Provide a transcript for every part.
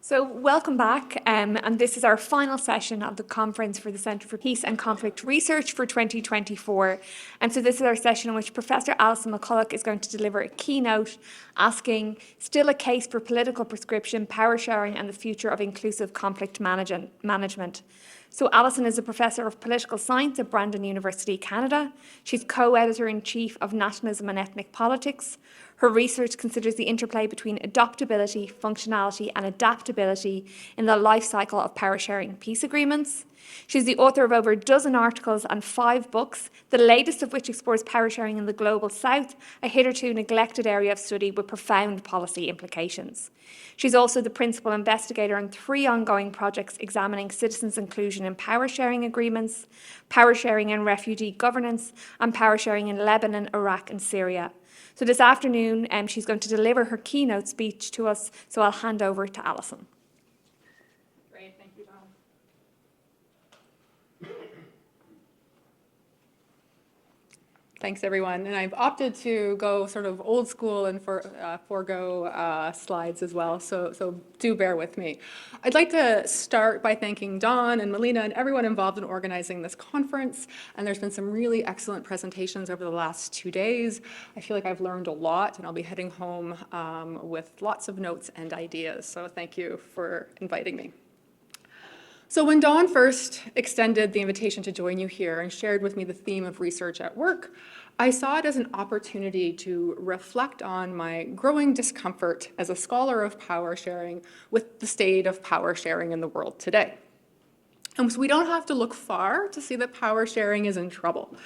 So welcome back, and this is our final session of the conference for the Centre for Peace and Conflict Research for 2024. And so this is our session in which Professor Allison McCulloch is going to deliver a keynote asking, still a case for political prescription, power sharing and the future of inclusive conflict management. So Allison is a professor of political science at Brandon University, Canada. She's co-editor-in-chief of Nationalism and Ethnic Politics. Her research considers the interplay between adoptability, functionality and adaptability in the life cycle of power sharing peace agreements. She's the author of over a dozen articles and 5 books, the latest of which explores power sharing in the Global South, a hitherto neglected area of study with profound policy implications. She's also the principal investigator on 3 ongoing projects examining citizens' inclusion in power sharing agreements, power sharing in refugee governance, and power sharing in Lebanon, Iraq, and Syria. So this afternoon, she's going to deliver her keynote speech to us, so I'll hand over to Allison. Great, thank you, Don. Thanks, everyone. And I've opted to go sort of old school and forego slides as well, so do bear with me. I'd like to start by thanking Don and Melina and everyone involved in organizing this conference. And there's been some really excellent presentations over the last 2 days. I feel like I've learned a lot, and I'll be heading home with lots of notes and ideas. So thank you for inviting me. So when Dawn first extended the invitation to join you here and shared with me the theme of research at work, I saw it as an opportunity to reflect on my growing discomfort as a scholar of power sharing with the state of power sharing in the world today. And so we don't have to look far to see that power sharing is in trouble.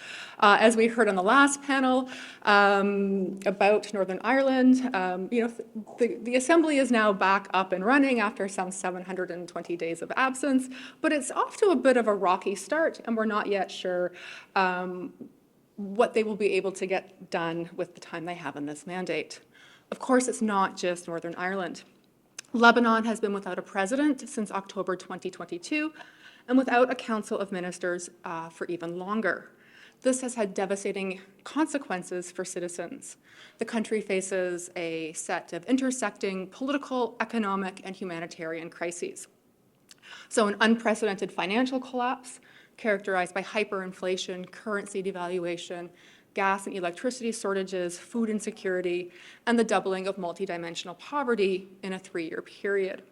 As we heard on the last panel about Northern Ireland, the Assembly is now back up and running after some 720 days of absence, but it's off to a bit of a rocky start, and we're not yet sure what they will be able to get done with the time they have in this mandate. Of course, it's not just Northern Ireland. Lebanon has been without a president since October 2022, and without a council of ministers for even longer. This has had devastating consequences for citizens. The country faces a set of intersecting political, economic, and humanitarian crises. So an unprecedented financial collapse characterized by hyperinflation, currency devaluation, gas and electricity shortages, food insecurity, and the doubling of multidimensional poverty in a 3-year period.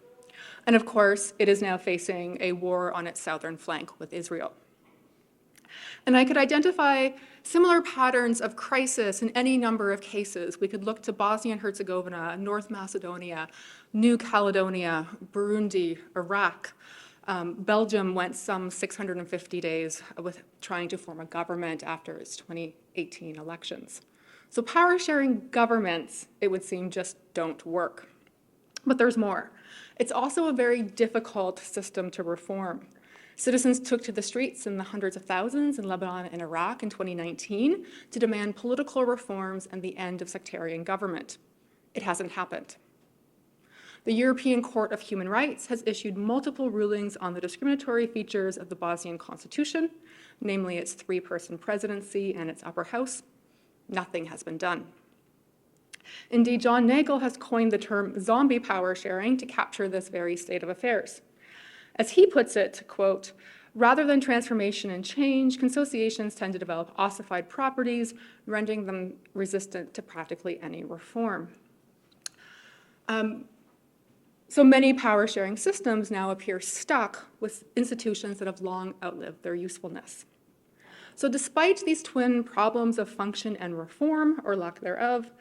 And of course, it is now facing a war on its southern flank with Israel. And I could identify similar patterns of crisis in any number of cases. We could look to Bosnia and Herzegovina, North Macedonia, New Caledonia, Burundi, Iraq. Belgium went some 650 days with trying to form a government after its 2018 elections. So power-sharing governments, it would seem, just don't work. But there's more. It's also a very difficult system to reform. Citizens took to the streets in the hundreds of thousands in Lebanon and Iraq in 2019 to demand political reforms and the end of sectarian government. It hasn't happened. The European Court of Human Rights has issued multiple rulings on the discriminatory features of the Bosnian constitution, namely its 3-person presidency and its upper house. Nothing has been done. Indeed, John Nagel has coined the term zombie power sharing to capture this very state of affairs. As he puts it, quote, rather than transformation and change, consociations tend to develop ossified properties, rendering them resistant to practically any reform. So many power sharing systems now appear stuck with institutions that have long outlived their usefulness. So despite these twin problems of function and reform, or lack thereof,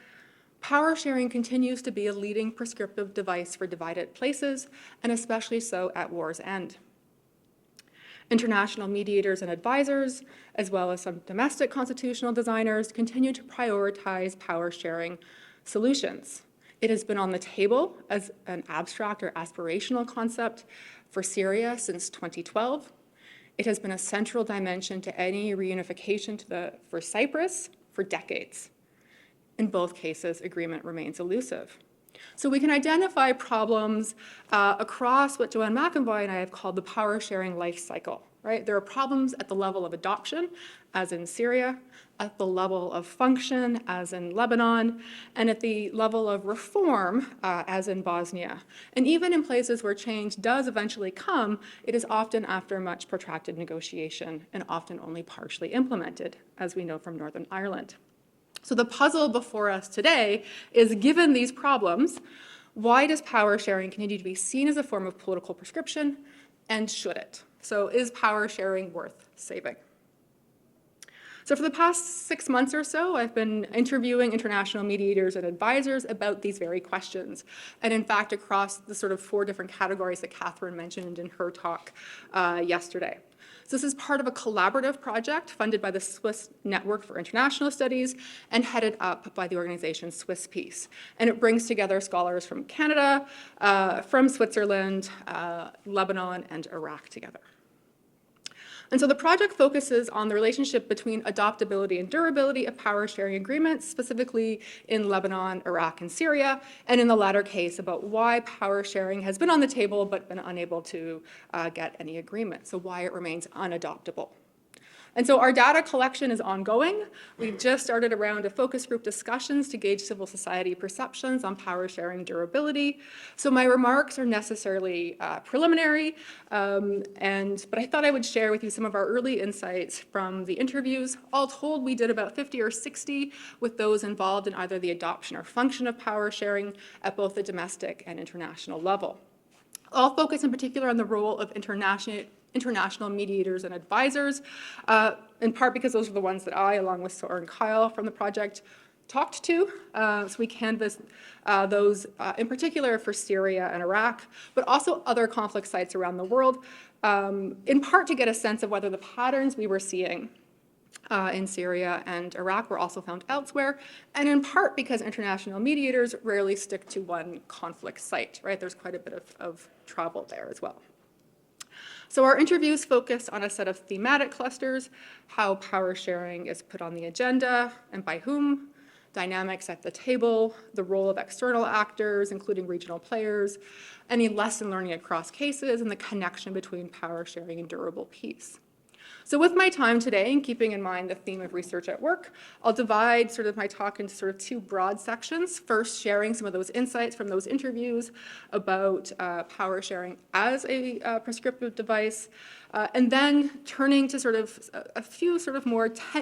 power sharing continues to be a leading prescriptive device for divided places, and especially so at war's end. International mediators and advisors, as well as some domestic constitutional designers, continue to prioritize power sharing solutions. It has been on the table as an abstract or aspirational concept for Syria since 2012. It has been a central dimension to any reunification for Cyprus for decades. In both cases, agreement remains elusive. So we can identify problems across what Joanne McEvoy and I have called the power sharing life cycle right? There are problems at the level of adoption, as in Syria, at the level of function, as in Lebanon, and at the level of reform, as in Bosnia. And even in places where change does eventually come, it is often after much protracted negotiation and often only partially implemented, as we know from Northern Ireland. So the puzzle before us today is, given these problems, why does power sharing continue to be seen as a form of political prescription, and should it? So is power sharing worth saving? So for the past 6 months or so, I've been interviewing international mediators and advisors about these very questions. And in fact, across the sort of 4 different categories that Catherine mentioned in her talk yesterday. So this is part of a collaborative project funded by the Swiss Network for International Studies and headed up by the organization Swiss Peace. And it brings together scholars from Canada, from Switzerland, Lebanon, and Iraq together. And so the project focuses on the relationship between adoptability and durability of power sharing agreements, specifically in Lebanon, Iraq, and Syria, and in the latter case about why power sharing has been on the table but been unable to get any agreement, so why it remains unadoptable. And so our data collection is ongoing. We've just started a round of focus group discussions to gauge civil society perceptions on power sharing durability. So my remarks are necessarily preliminary, but I thought I would share with you some of our early insights from the interviews. All told, we did about 50 or 60 with those involved in either the adoption or function of power sharing at both the domestic and international level. I'll focus in particular on the role of international mediators and advisors, in part because those are the ones that I, along with Sora and Kyle from the project, talked to. So we canvassed those in particular for Syria and Iraq, but also other conflict sites around the world, in part to get a sense of whether the patterns we were seeing in Syria and Iraq were also found elsewhere, and in part because international mediators rarely stick to one conflict site, right? There's quite a bit of travel there as well. So our interviews focus on a set of thematic clusters: how power sharing is put on the agenda and by whom, dynamics at the table, the role of external actors, including regional players, any lesson learning across cases, and the connection between power sharing and durable peace. So with my time today, and keeping in mind the theme of research at work, I'll divide sort of my talk into sort of 2 broad sections. First, sharing some of those insights from those interviews about power sharing as a prescriptive device, and then turning to sort of a few sort of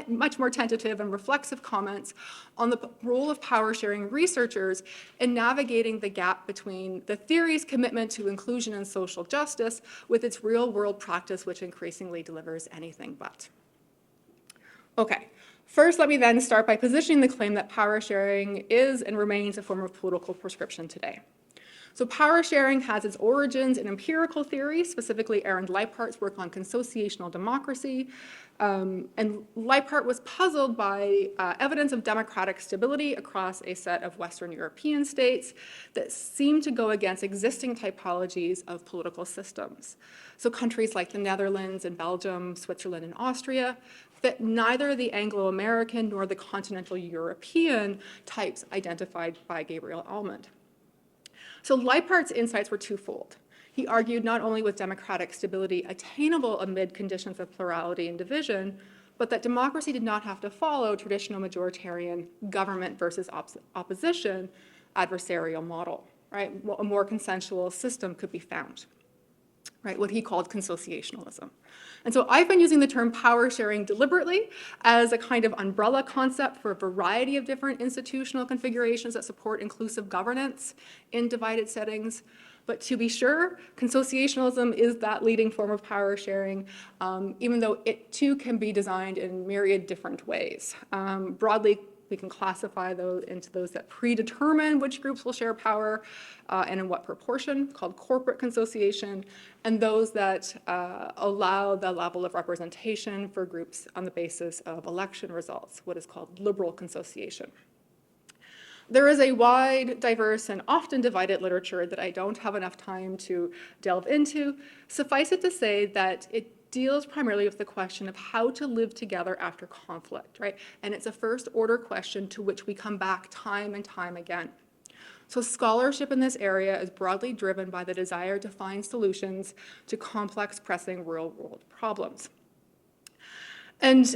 much more tentative and reflexive comments on the role of power sharing researchers in navigating the gap between the theory's commitment to inclusion and social justice with its real-world practice, which increasingly delivers anything but. Okay, first let me then start by positioning the claim that power sharing is and remains a form of political prescription today. So power sharing has its origins in empirical theory, specifically Aaron Leiphardt's work on consociational democracy. And Leiphart was puzzled by evidence of democratic stability across a set of Western European states that seemed to go against existing typologies of political systems. So countries like the Netherlands and Belgium, Switzerland and Austria fit neither the Anglo-American nor the continental European types identified by Gabriel Almond. So Leiphardt's insights were twofold. He argued not only was democratic stability attainable amid conditions of plurality and division, but that democracy did not have to follow traditional majoritarian government versus opposition adversarial model, right? A more consensual system could be found, right? What he called consociationalism. And so I've been using the term power sharing deliberately as a kind of umbrella concept for a variety of different institutional configurations that support inclusive governance in divided settings. But to be sure, consociationalism is that leading form of power sharing, even though it too can be designed in myriad different ways. Broadly, we can classify those into those that predetermine which groups will share power and in what proportion, called corporate consociation, and those that allow the level of representation for groups on the basis of election results, what is called liberal consociation. There is a wide, diverse, and often divided literature that I don't have enough time to delve into. Suffice it to say that it deals primarily with the question of how to live together after conflict, right? And it's a first-order question to which we come back time and time again. So scholarship in this area is broadly driven by the desire to find solutions to complex, pressing real-world problems. And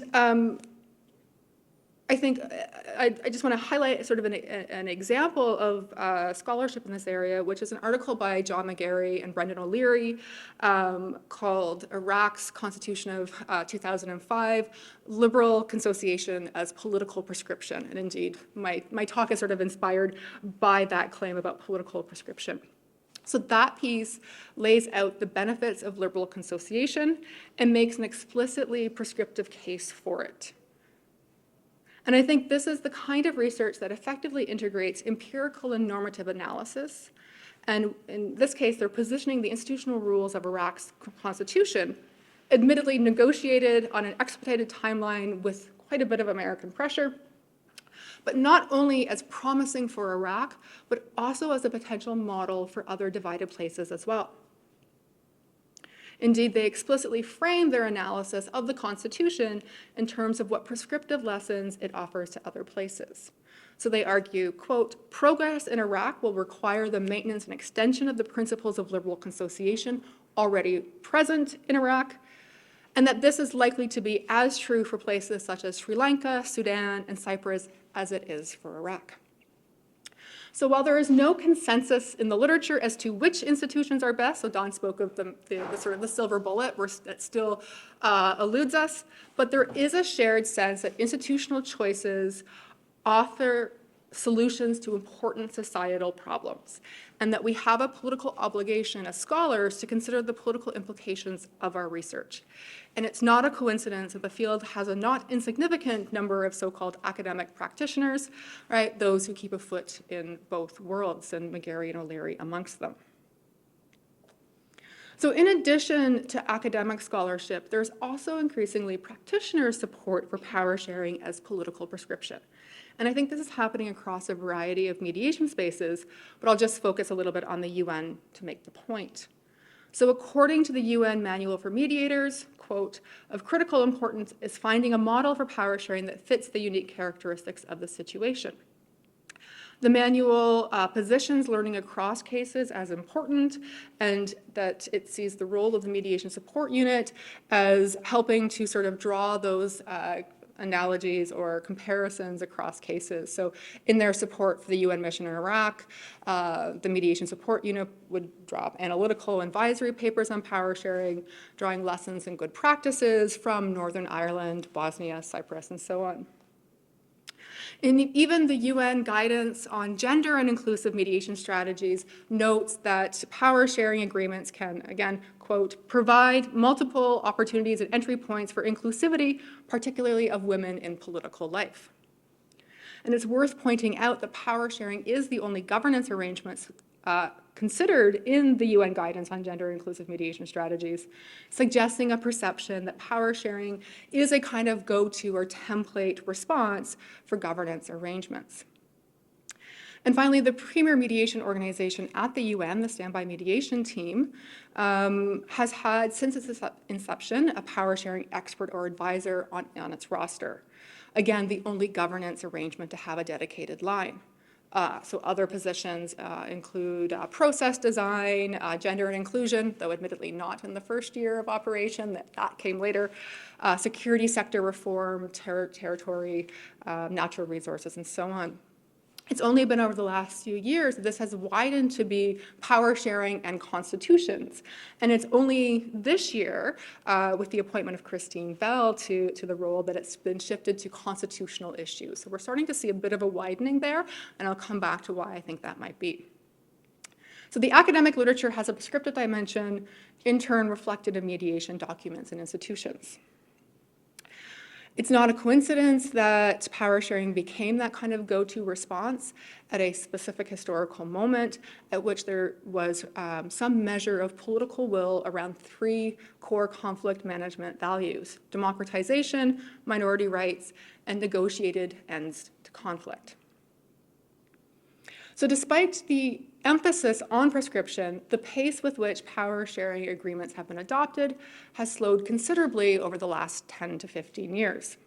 I think I just want to highlight sort of an example of scholarship in this area, which is an article by John McGarry and Brendan O'Leary called Iraq's Constitution of 2005, Liberal Consociation as Political Prescription. And indeed, my talk is sort of inspired by that claim about political prescription. So that piece lays out the benefits of liberal consociation and makes an explicitly prescriptive case for it. And I think this is the kind of research that effectively integrates empirical and normative analysis. And in this case, they're positioning the institutional rules of Iraq's constitution, admittedly negotiated on an expedited timeline with quite a bit of American pressure, but not only as promising for Iraq, but also as a potential model for other divided places as well. Indeed, they explicitly frame their analysis of the Constitution in terms of what prescriptive lessons it offers to other places. So they argue, quote, progress in Iraq will require the maintenance and extension of the principles of liberal consociation already present in Iraq, and that this is likely to be as true for places such as Sri Lanka, Sudan, and Cyprus as it is for Iraq. So while there is no consensus in the literature as to which institutions are best, so Don spoke of the sort of the silver bullet that still eludes us, but there is a shared sense that institutional choices offer solutions to important societal problems, and that we have a political obligation as scholars to consider the political implications of our research. And it's not a coincidence that the field has a not insignificant number of so-called academic practitioners, right, those who keep a foot in both worlds, and McGarry and O'Leary amongst them. So in addition to academic scholarship, there's also increasingly practitioner support for power sharing as political prescription. And I think this is happening across a variety of mediation spaces, but I'll just focus a little bit on the UN to make the point. So according to the UN Manual for Mediators, quote, of critical importance is finding a model for power sharing that fits the unique characteristics of the situation. The manual positions learning across cases as important, and that it sees the role of the mediation support unit as helping to sort of draw those analogies or comparisons across cases. So in their support for the UN mission in Iraq, the mediation support unit would draw analytical advisory papers on power sharing, drawing lessons and good practices from Northern Ireland, Bosnia, Cyprus, and so on. And even the UN guidance on gender and inclusive mediation strategies notes that power sharing agreements can, again, quote, provide multiple opportunities and entry points for inclusivity, particularly of women in political life. And it's worth pointing out that power sharing is the only governance arrangements considered in the UN guidance on gender inclusive mediation strategies, suggesting a perception that power sharing is a kind of go-to or template response for governance arrangements. And finally, the premier mediation organization at the UN, the Standby Mediation Team, has had, since its inception, a power sharing expert or advisor on its roster. Again, the only governance arrangement to have a dedicated line. So other positions include process design, gender and inclusion, though admittedly not in the first year of operation, that came later, security sector reform, territory, natural resources, and so on. It's only been over the last few years that this has widened to be power sharing and constitutions. And it's only this year, with the appointment of Christine Bell to the role, that it's been shifted to constitutional issues. So we're starting to see a bit of a widening there, and I'll come back to why I think that might be. So the academic literature has a prescriptive dimension, in turn reflected in mediation documents and institutions. It's not a coincidence that power sharing became that kind of go-to response at a specific historical moment at which there was some measure of political will around three core conflict management values: democratization, minority rights, and negotiated ends to conflict. So despite the emphasis on prescription, the pace with which power sharing agreements have been adopted has slowed considerably over the last 10 to 15 years.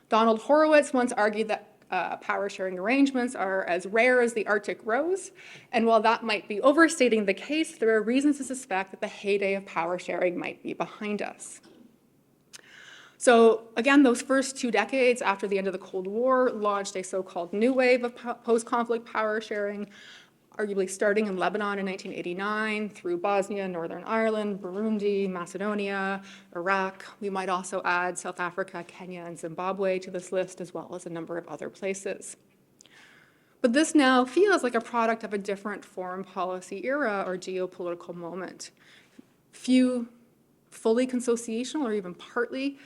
Donald Horowitz once argued that power sharing arrangements are as rare as the Arctic rose. And while that might be overstating the case, there are reasons to suspect that the heyday of power sharing might be behind us. So again, those first 2 decades after the end of the Cold War launched a so-called new wave of post-conflict power sharing, arguably starting in Lebanon in 1989 through Bosnia, Northern Ireland, Burundi, Macedonia, Iraq. We might also add South Africa, Kenya, and Zimbabwe to this list, as well as a number of other places. But this now feels like a product of a different foreign policy era or geopolitical moment. Few fully consociational or even partly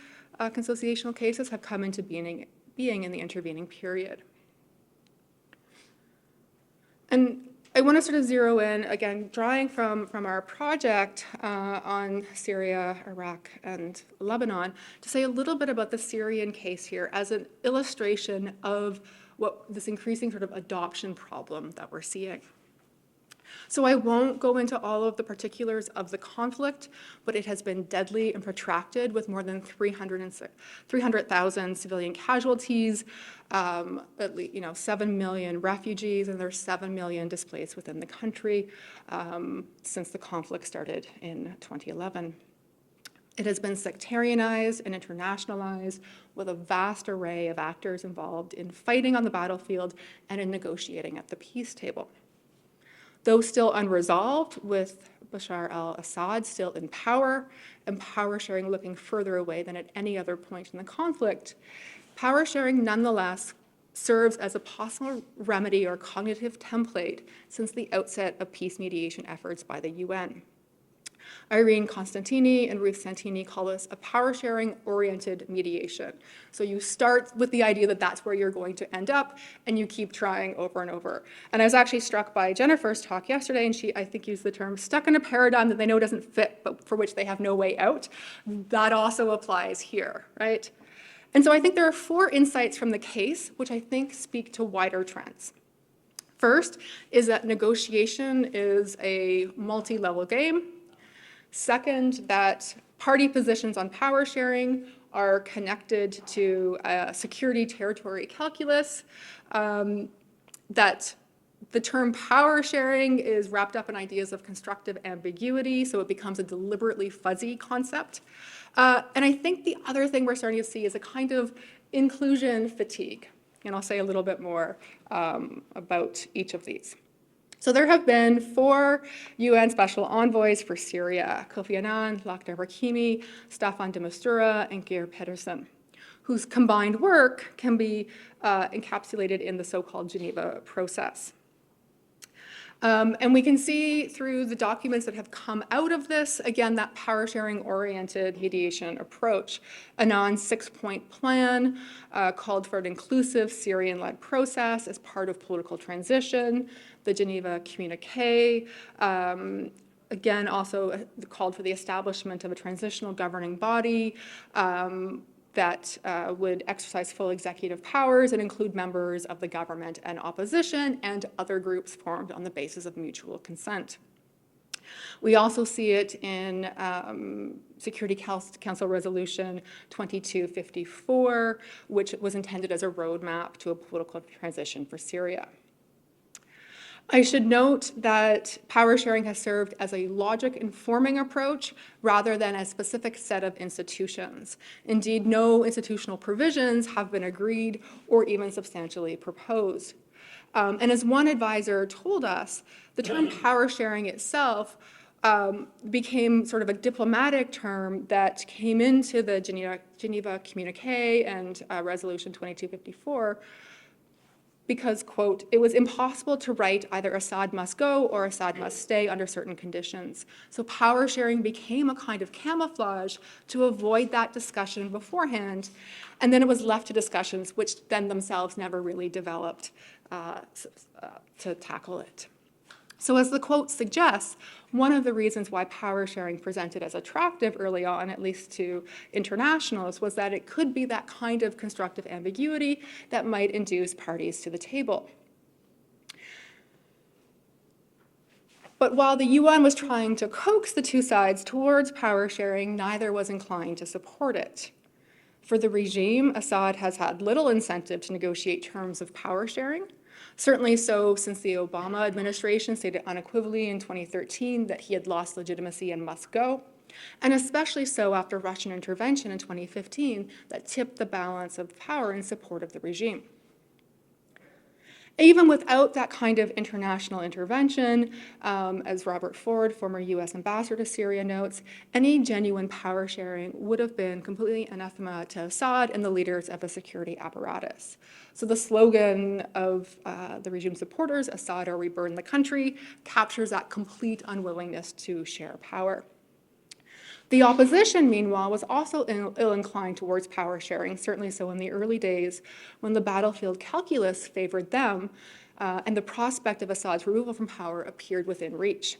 consociational cases have come into being in the intervening period. And I want to sort of zero in, again, drawing from our project on Syria, Iraq, and Lebanon, to say a little bit about the Syrian case here as an illustration of what this increasing sort of adoption problem that we're seeing. So I won't go into all of the particulars of the conflict, but it has been deadly and protracted with more than 300,000 civilian casualties, 7 million refugees, and there's 7 million displaced within the country since the conflict started in 2011. It has been sectarianized and internationalized with a vast array of actors involved in fighting on the battlefield and in negotiating at the peace table. Though still unresolved, with Bashar al-Assad still in power and power sharing looking further away than at any other point in the conflict, power sharing nonetheless serves as a possible remedy or cognitive template since the outset of peace mediation efforts by the UN. Irene Constantini and Ruth Santini call this a power-sharing-oriented mediation. So you start with the idea that that's where you're going to end up, and you keep trying over and over. And I was actually struck by Jennifer's talk yesterday, and she, I think, used the term stuck in a paradigm that they know doesn't fit, but for which they have no way out. That also applies here, right? And so I think there are 4 insights from the case, which I think speak to wider trends. First is that negotiation is a multi-level game. Second, that party positions on power sharing are connected to security territory calculus, that the term power sharing is wrapped up in ideas of constructive ambiguity, so it becomes a deliberately fuzzy concept. And I think the other thing we're starting to see is a kind of inclusion fatigue, and I'll say a little bit more about each of these. So there have been 4 UN special envoys for Syria, Kofi Annan, Lakhdar Brahimi, Staffan de Mistura, and Geir Pedersen, whose combined work can be encapsulated in the so-called Geneva process. And we can see through the documents that have come out of this, again, that power-sharing-oriented mediation approach. Annan's 6-point plan called for an inclusive Syrian-led process as part of political transition. The Geneva communique, again, also called for the establishment of a transitional governing body that would exercise full executive powers and include members of the government and opposition and other groups formed on the basis of mutual consent. We also see it in Security Council Resolution 2254, which was intended as a roadmap to a political transition for Syria. I should note that power sharing has served as a logic-informing approach rather than a specific set of institutions. Indeed, no institutional provisions have been agreed or even substantially proposed. And as one advisor told us, the term power sharing itself became sort of a diplomatic term that came into the Geneva communique and Resolution 2254 because, quote, it was impossible to write either Assad must go or Assad must stay under certain conditions. So power sharing became a kind of camouflage to avoid that discussion beforehand, and then it was left to discussions which then themselves never really developed to tackle it. So as the quote suggests, one of the reasons why power sharing presented as attractive early on, at least to internationals, was that it could be that kind of constructive ambiguity that might induce parties to the table. But while the UN was trying to coax the 2 sides towards power sharing, neither was inclined to support it. For the regime, Assad has had little incentive to negotiate terms of power sharing. Certainly so since the Obama administration stated unequivocally in 2013 that he had lost legitimacy and must go, and especially so after Russian intervention in 2015 that tipped the balance of power in support of the regime. Even without that kind of international intervention, as Robert Ford, former US ambassador to Syria, notes, any genuine power sharing would have been completely anathema to Assad and the leaders of the security apparatus. So the slogan of the regime supporters, Assad or we burn the country, captures that complete unwillingness to share power. The opposition, meanwhile, was also ill-inclined towards power sharing, certainly so in the early days when the battlefield calculus favored them and the prospect of Assad's removal from power appeared within reach.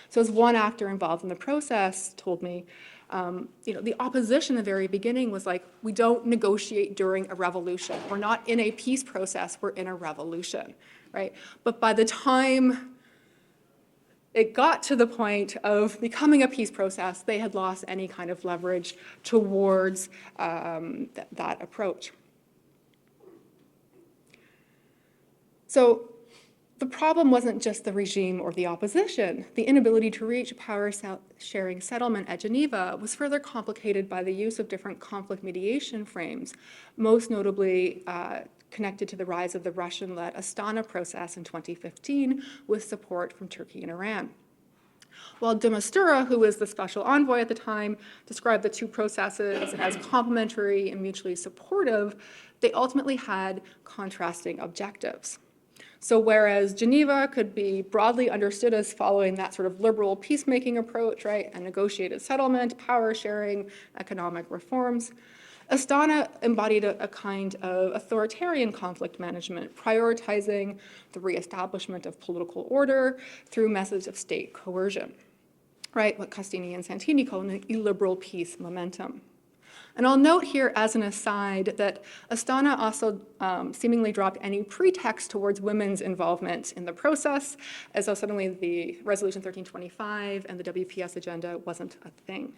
So as one actor involved in the process told me, the opposition in the very beginning was like, we don't negotiate during a revolution. We're not in a peace process, we're in a revolution, right? But by the time it got to the point of becoming a peace process, they had lost any kind of leverage towards that approach. So the problem wasn't just the regime or the opposition. The inability to reach a power-sharing settlement at Geneva was further complicated by the use of different conflict mediation frames, most notably connected to the rise of the Russian-led Astana process in 2015 with support from Turkey and Iran. While de Mistura, who was the special envoy at the time, described the two processes as complementary and mutually supportive, they ultimately had contrasting objectives. So whereas Geneva could be broadly understood as following that sort of liberal peacemaking approach, right, and negotiated settlement, power sharing, economic reforms, Astana embodied a kind of authoritarian conflict management, prioritizing the reestablishment of political order through methods of state coercion, right? What Costini and Santini call an illiberal peace momentum. And I'll note here as an aside that Astana also seemingly dropped any pretext towards women's involvement in the process, as though suddenly the Resolution 1325 and the WPS agenda wasn't a thing.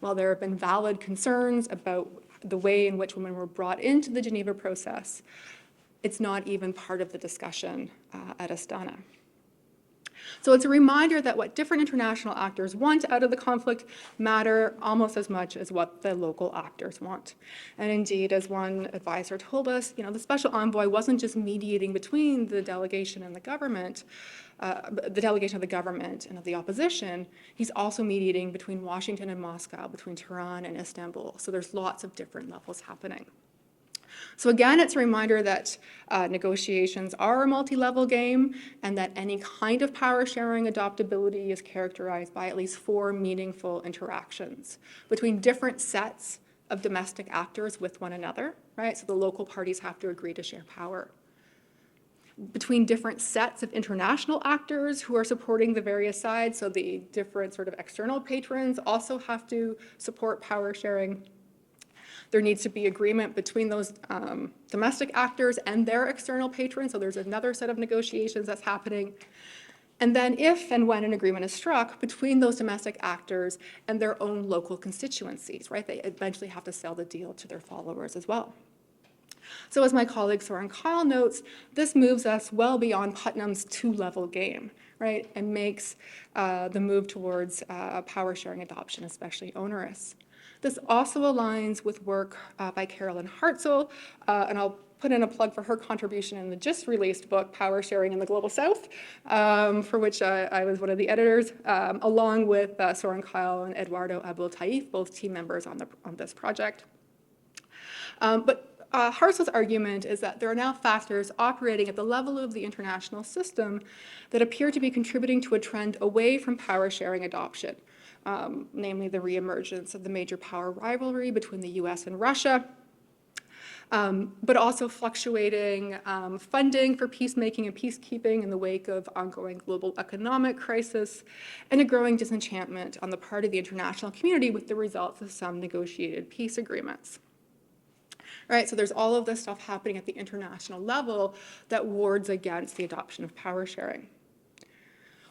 While there have been valid concerns about the way in which women were brought into the Geneva process, it's not even part of the discussion at Astana. So it's a reminder that what different international actors want out of the conflict matter almost as much as what the local actors want. And indeed, as one advisor told us, the special envoy wasn't just mediating between the delegation and the government, the delegation of the government and of the opposition, he's also mediating between Washington and Moscow, between Tehran and Istanbul. So there's lots of different levels happening. So again, it's a reminder that negotiations are a multi-level game and that any kind of power sharing adoptability is characterized by at least 4 meaningful interactions between different sets of domestic actors with one another, right? So the local parties have to agree to share power. Between different sets of international actors who are supporting the various sides, so the different sort of external patrons also have to support power sharing. There needs to be agreement between those domestic actors and their external patrons, so there's another set of negotiations that's happening. And then if and when an agreement is struck between those domestic actors and their own local constituencies, right? They eventually have to sell the deal to their followers as well. So as my colleague Soren Kyle notes, this moves us well beyond Putnam's 2-level game, right? And makes the move towards power sharing adoption especially onerous. This also aligns with work by Carolyn Hartzell, and I'll put in a plug for her contribution in the just released book, Power Sharing in the Global South, for which I was one of the editors, along with Soren Kyle and Eduardo Abul-Taif, both team members on this project. But Hartzell's argument is that there are now factors operating at the level of the international system that appear to be contributing to a trend away from power sharing adoption. Namely the reemergence of the major power rivalry between the US and Russia, but also fluctuating funding for peacemaking and peacekeeping in the wake of ongoing global economic crisis, and a growing disenchantment on the part of the international community with the results of some negotiated peace agreements. Right, so there's all of this stuff happening at the international level that wards against the adoption of power sharing.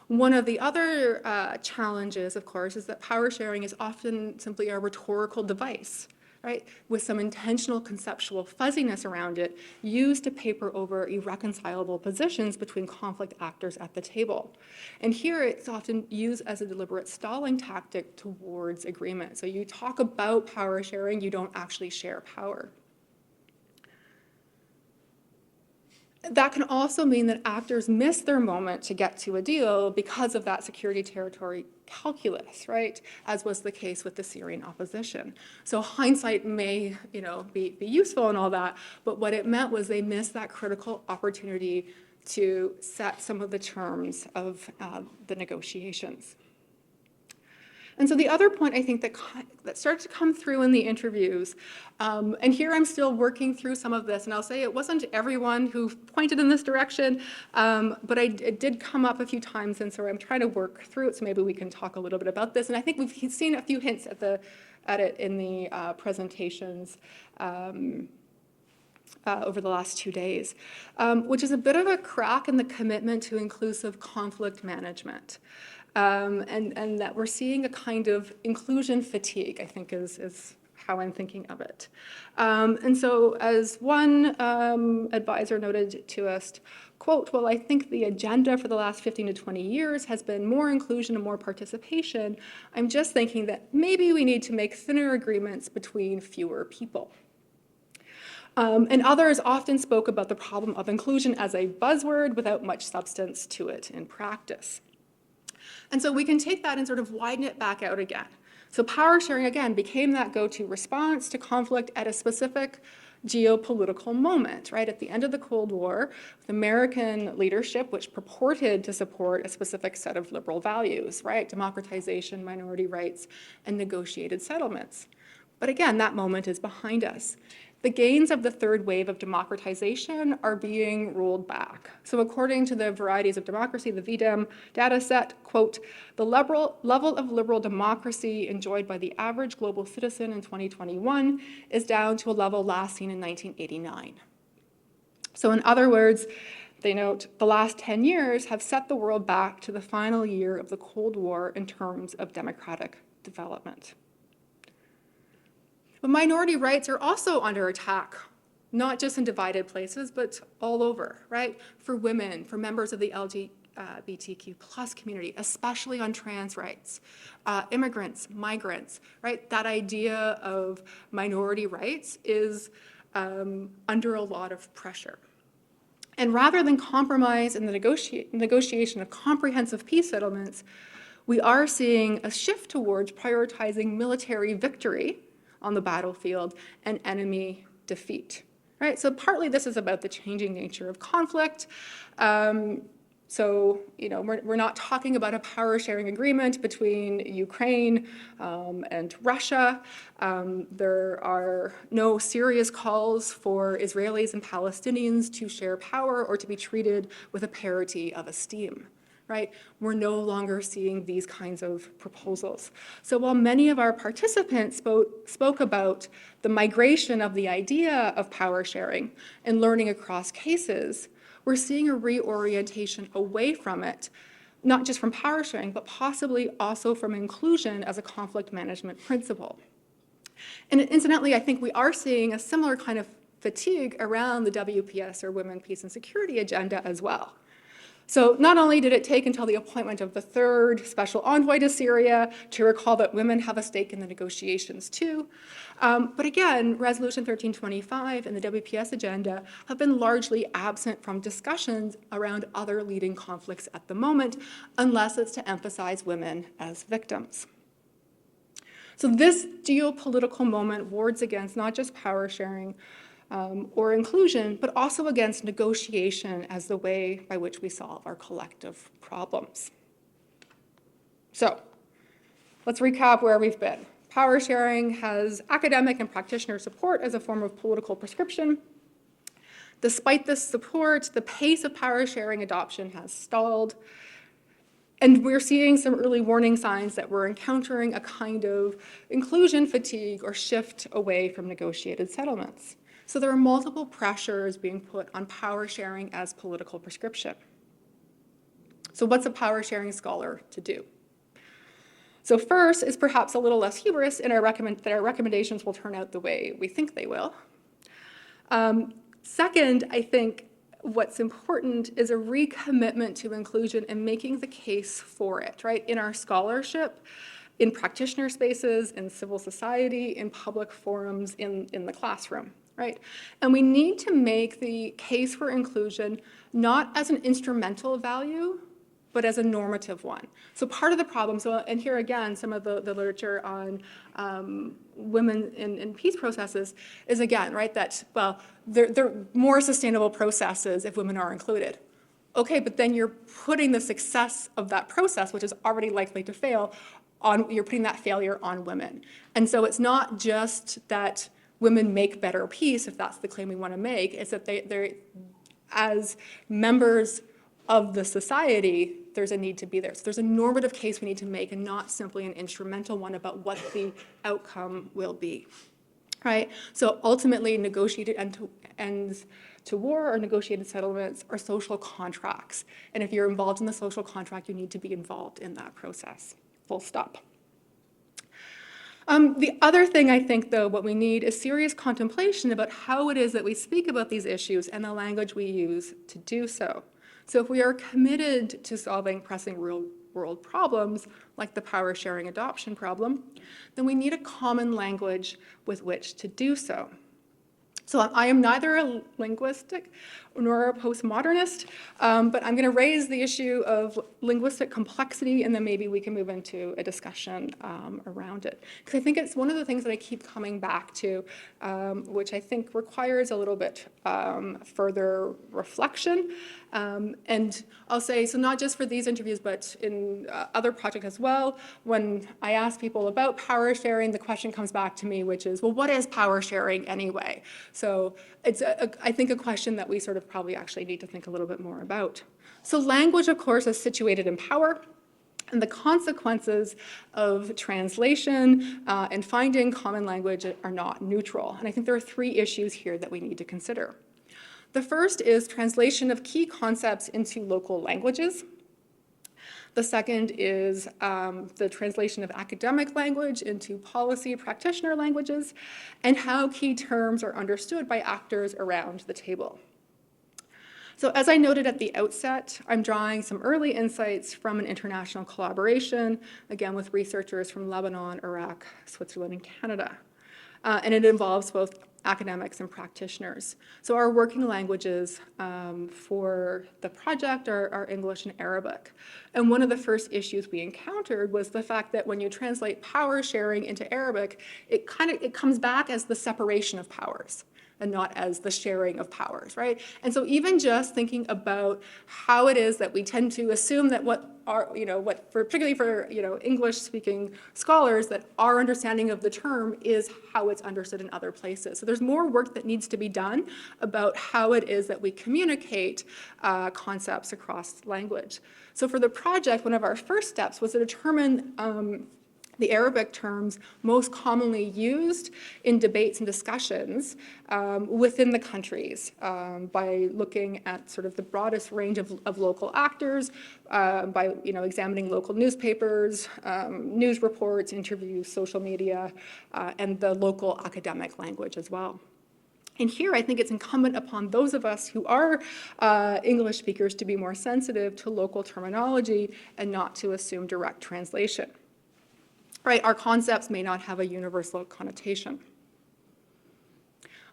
One of the other challenges, of course, is that power sharing is often simply a rhetorical device, right, with some intentional conceptual fuzziness around it, used to paper over irreconcilable positions between conflict actors at the table. And here it's often used as a deliberate stalling tactic towards agreement. So you talk about power sharing, you don't actually share power. That can also mean that actors miss their moment to get to a deal because of that security territory calculus, right? As was the case with the Syrian opposition. So hindsight may, be useful and all that, but what it meant was they missed that critical opportunity to set some of the terms of the negotiations. And so the other point I think that started to come through in the interviews, and here I'm still working through some of this, and I'll say it wasn't everyone who pointed in this direction, but it did come up a few times, and so I'm trying to work through it, so maybe we can talk a little bit about this. And I think we've seen a few hints at it in the presentations over the last 2 days, which is a bit of a crack in the commitment to inclusive conflict management. And that we're seeing a kind of inclusion fatigue, I think is how I'm thinking of it. And so as one advisor noted to us, quote, well, I think the agenda for the last 15 to 20 years has been more inclusion and more participation. I'm just thinking that maybe we need to make thinner agreements between fewer people. And others often spoke about the problem of inclusion as a buzzword without much substance to it in practice. And so we can take that and sort of widen it back out again. So power sharing, again, became that go-to response to conflict at a specific geopolitical moment, right? At the end of the Cold War, with American leadership, which purported to support a specific set of liberal values, right? Democratization, minority rights, and negotiated settlements. But again, that moment is behind us. The gains of the third wave of democratization are being rolled back. So according to the Varieties of Democracy, the VDEM data set, quote, the level of liberal democracy enjoyed by the average global citizen in 2021 is down to a level last seen in 1989. So in other words, they note the last 10 years have set the world back to the final year of the Cold War in terms of democratic development. But minority rights are also under attack, not just in divided places, but all over, right? For women, for members of the LGBTQ plus community, especially on trans rights, immigrants, migrants, right? That idea of minority rights is under a lot of pressure. And rather than compromise in the negotiation of comprehensive peace settlements, we are seeing a shift towards prioritizing military victory on the battlefield and enemy defeat, right? So partly this is about the changing nature of conflict. So, we're not talking about a power sharing agreement between Ukraine and Russia. There are no serious calls for Israelis and Palestinians to share power or to be treated with a parity of esteem. Right? We're no longer seeing these kinds of proposals. So while many of our participants spoke about the migration of the idea of power sharing and learning across cases, we're seeing a reorientation away from it, not just from power sharing, but possibly also from inclusion as a conflict management principle. And incidentally, I think we are seeing a similar kind of fatigue around the WPS or Women, Peace, and Security agenda as well. So not only did it take until the appointment of the third special envoy to Syria to recall that women have a stake in the negotiations too, but again, Resolution 1325 and the WPS agenda have been largely absent from discussions around other leading conflicts at the moment, unless it's to emphasize women as victims. So this geopolitical moment wards against not just power sharing, or inclusion, but also against negotiation as the way by which we solve our collective problems. So let's recap where we've been. Power sharing has academic and practitioner support as a form of political prescription. Despite this support, the pace of power sharing adoption has stalled. And we're seeing some early warning signs that we're encountering a kind of inclusion fatigue or shift away from negotiated settlements. So there are multiple pressures being put on power sharing as political prescription. So what's a power sharing scholar to do? So first is perhaps a little less hubris in that our recommendations will turn out the way we think they will. Second, I think what's important is a recommitment to inclusion and making the case for it, right? In our scholarship, in practitioner spaces, in civil society, in public forums, in the classroom, right? And we need to make the case for inclusion not as an instrumental value, but as a normative one. So part of the problem, and here again, some of the literature on women in peace processes is again, right, that, well, they're more sustainable processes if women are included. Okay, but then you're putting the success of that process, which is already likely to fail, you're putting that failure on women. And so it's not just that women make better peace, if that's the claim we want to make, it's that they're as members of the society, there's a need to be there. So there's a normative case we need to make and not simply an instrumental one about what the outcome will be, right? So ultimately, negotiated ends to war or negotiated settlements are social contracts. And if you're involved in the social contract, you need to be involved in that process, full stop. The other thing I think, though, what we need is serious contemplation about how it is that we speak about these issues and the language we use to do so. So if we are committed to solving pressing real-world problems, like the power-sharing adoption problem, then we need a common language with which to do so. So I am neither a linguistic nor a postmodernist, but I'm going to raise the issue of linguistic complexity, and then maybe we can move into a discussion around it. Because I think it's one of the things that I keep coming back to, which I think requires a little bit further reflection. And I'll say, so not just for these interviews, but in other projects as well, when I ask people about power sharing, the question comes back to me, which is, well, what is power sharing anyway? So it's, I think, a question that we sort of probably actually need to think a little bit more about. So language, of course, is situated in power. And the consequences of translation and finding common language are not neutral. And I think there are three issues here that we need to consider. The first is translation of key concepts into local languages. The second is the translation of academic language into policy practitioner languages, and how key terms are understood by actors around the table. So as I noted at the outset, I'm drawing some early insights from an international collaboration, again with researchers from Lebanon, Iraq, Switzerland, and Canada. And it involves both academics and practitioners. So our working languages for the project are English and Arabic. And one of the first issues we encountered was the fact that when you translate power sharing into Arabic, it comes back as the separation of powers and not as the sharing of powers, right? And so even just thinking about how it is that we tend to assume that particularly for English-speaking scholars, that our understanding of the term is how it's understood in other places. So there's more work that needs to be done about how it is that we communicate concepts across language. So for the project, one of our first steps was to determine the Arabic terms most commonly used in debates and discussions within the countries by looking at sort of the broadest range of local actors, by examining local newspapers, news reports, interviews, social media, and the local academic language as well. And here, I think it's incumbent upon those of us who are English speakers to be more sensitive to local terminology and not to assume direct translation. Right, our concepts may not have a universal connotation.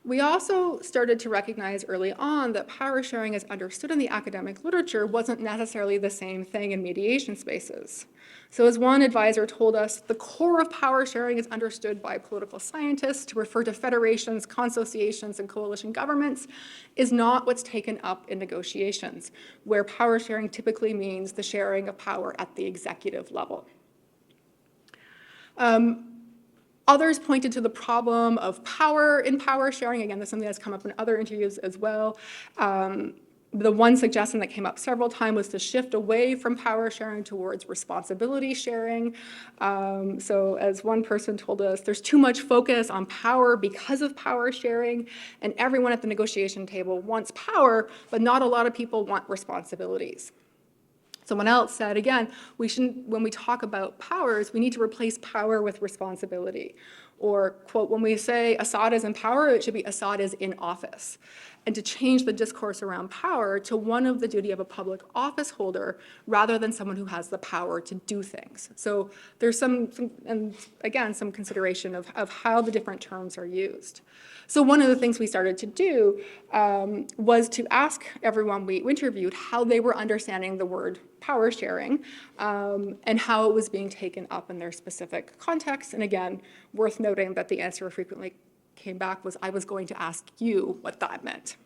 We also started to recognize early on that power sharing as understood in the academic literature wasn't necessarily the same thing in mediation spaces. So as one advisor told us, the core of power sharing is understood by political scientists to refer to federations, consociations, and coalition governments is not what's taken up in negotiations, where power sharing typically means the sharing of power at the executive level. Others pointed to the problem of power in power sharing. Again, that's something that's come up in other interviews as well. The one suggestion that came up several times was to shift away from power sharing towards responsibility sharing. So as one person told us, there's too much focus on power because of power sharing, and everyone at the negotiation table wants power, but not a lot of people want responsibilities. Someone else said, again, when we talk about powers, we need to replace power with responsibility. Or, quote, when we say Assad is in power, it should be Assad is in office. And to change the discourse around power to one of the duty of a public office holder rather than someone who has the power to do things. So there's some and again, some consideration of how the different terms are used. So one of the things we started to do was to ask everyone we interviewed how they were understanding the word power sharing and how it was being taken up in their specific context. And again, worth noting that the answer frequently came back was, I was going to ask you what that meant.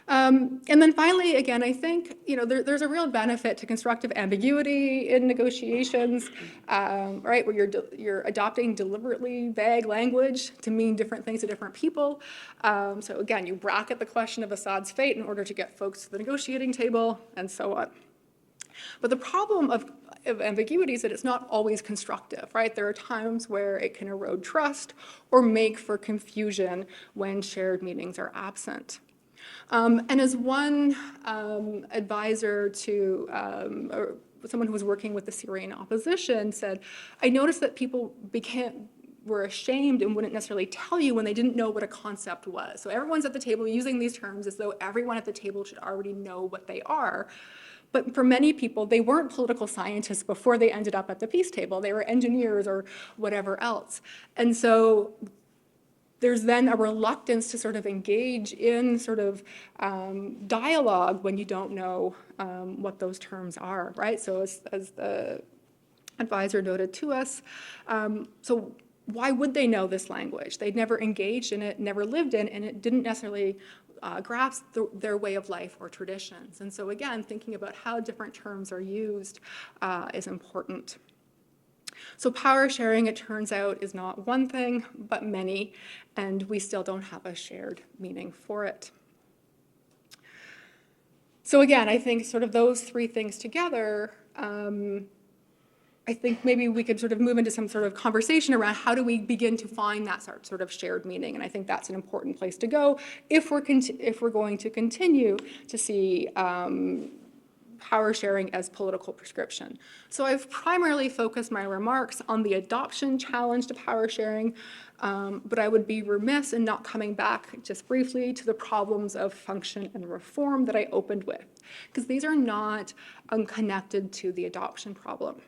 And then finally, again, I think there's a real benefit to constructive ambiguity in negotiations, right, where you're adopting deliberately vague language to mean different things to different people. So again, you bracket the question of Assad's fate in order to get folks to the negotiating table, and so on. But the problem of ambiguity is that it's not always constructive, right? There are times where it can erode trust or make for confusion when shared meanings are absent. And as one advisor to or someone who was working with the Syrian opposition said, I noticed that people were ashamed and wouldn't necessarily tell you when they didn't know what a concept was. So everyone's at the table using these terms as though everyone at the table should already know what they are. But for many people, they weren't political scientists before they ended up at the peace table. They were engineers or whatever else. And so there's then a reluctance to sort of engage in sort of dialogue when you don't know what those terms are, right? So as the advisor noted to us, so why would they know this language? They'd never engaged in it, never lived in, and it didn't necessarily grasp their way of life or traditions. And so again, thinking about how different terms are used is important. So power sharing, it turns out, is not one thing, but many, and we still don't have a shared meaning for it. So again, I think sort of those three things together, I think maybe we could sort of move into some sort of conversation around how do we begin to find that sort of shared meaning, and I think that's an important place to go if we're going to continue to see power sharing as political prescription. So I've primarily focused my remarks on the adoption challenge to power sharing, but I would be remiss in not coming back just briefly to the problems of function and reform that I opened with, because these are not unconnected to the adoption problem.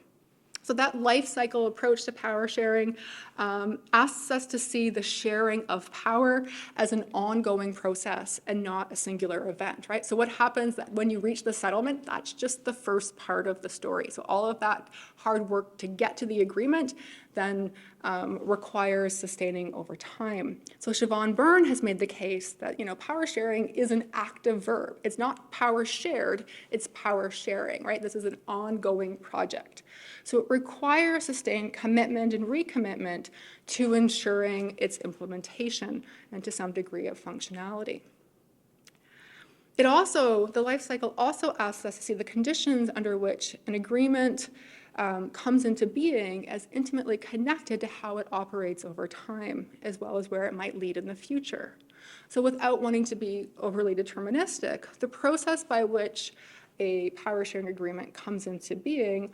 So that life cycle approach to power sharing asks us to see the sharing of power as an ongoing process and not a singular event, right? So what happens that when you reach the settlement, that's just the first part of the story. So all of that hard work to get to the agreement then requires sustaining over time. So Siobhan Byrne has made the case that power sharing is an active verb. It's not power shared, it's power sharing, right? This is an ongoing project. So it requires sustained commitment and recommitment to ensuring its implementation and to some degree of functionality. The life cycle also asks us to see the conditions under which an agreement comes into being as intimately connected to how it operates over time, as well as where it might lead in the future. So without wanting to be overly deterministic, the process by which a power sharing agreement comes into being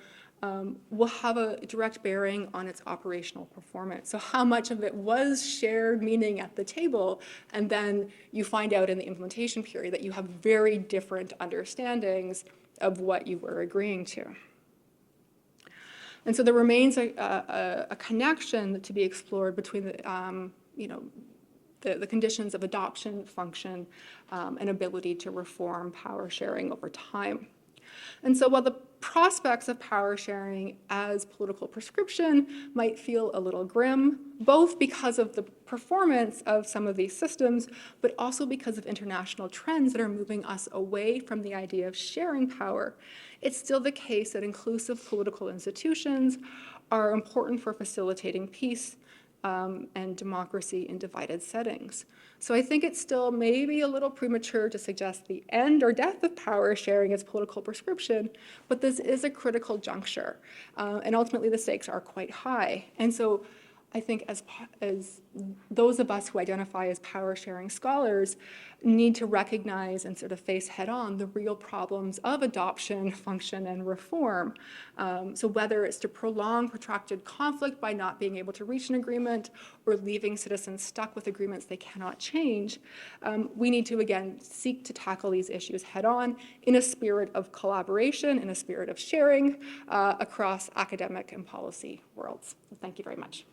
will have a direct bearing on its operational performance. So how much of it was shared meaning at the table, and then you find out in the implementation period that you have very different understandings of what you were agreeing to. And so there remains a connection to be explored between the conditions of adoption, function, and ability to reform power sharing over time. And so while the prospects of power sharing as political prescription might feel a little grim, both because of the performance of some of these systems, but also because of international trends that are moving us away from the idea of sharing power, it's still the case that inclusive political institutions are important for facilitating peace and democracy in divided settings. So I think it's still maybe a little premature to suggest the end or death of power sharing as political prescription, but this is a critical juncture, and ultimately the stakes are quite high. And so I think as those of us who identify as power-sharing scholars need to recognize and sort of face head-on the real problems of adoption, function, and reform. So whether it's to prolong protracted conflict by not being able to reach an agreement or leaving citizens stuck with agreements they cannot change, we need to, again, seek to tackle these issues head-on in a spirit of collaboration, in a spirit of sharing across academic and policy worlds. So thank you very much.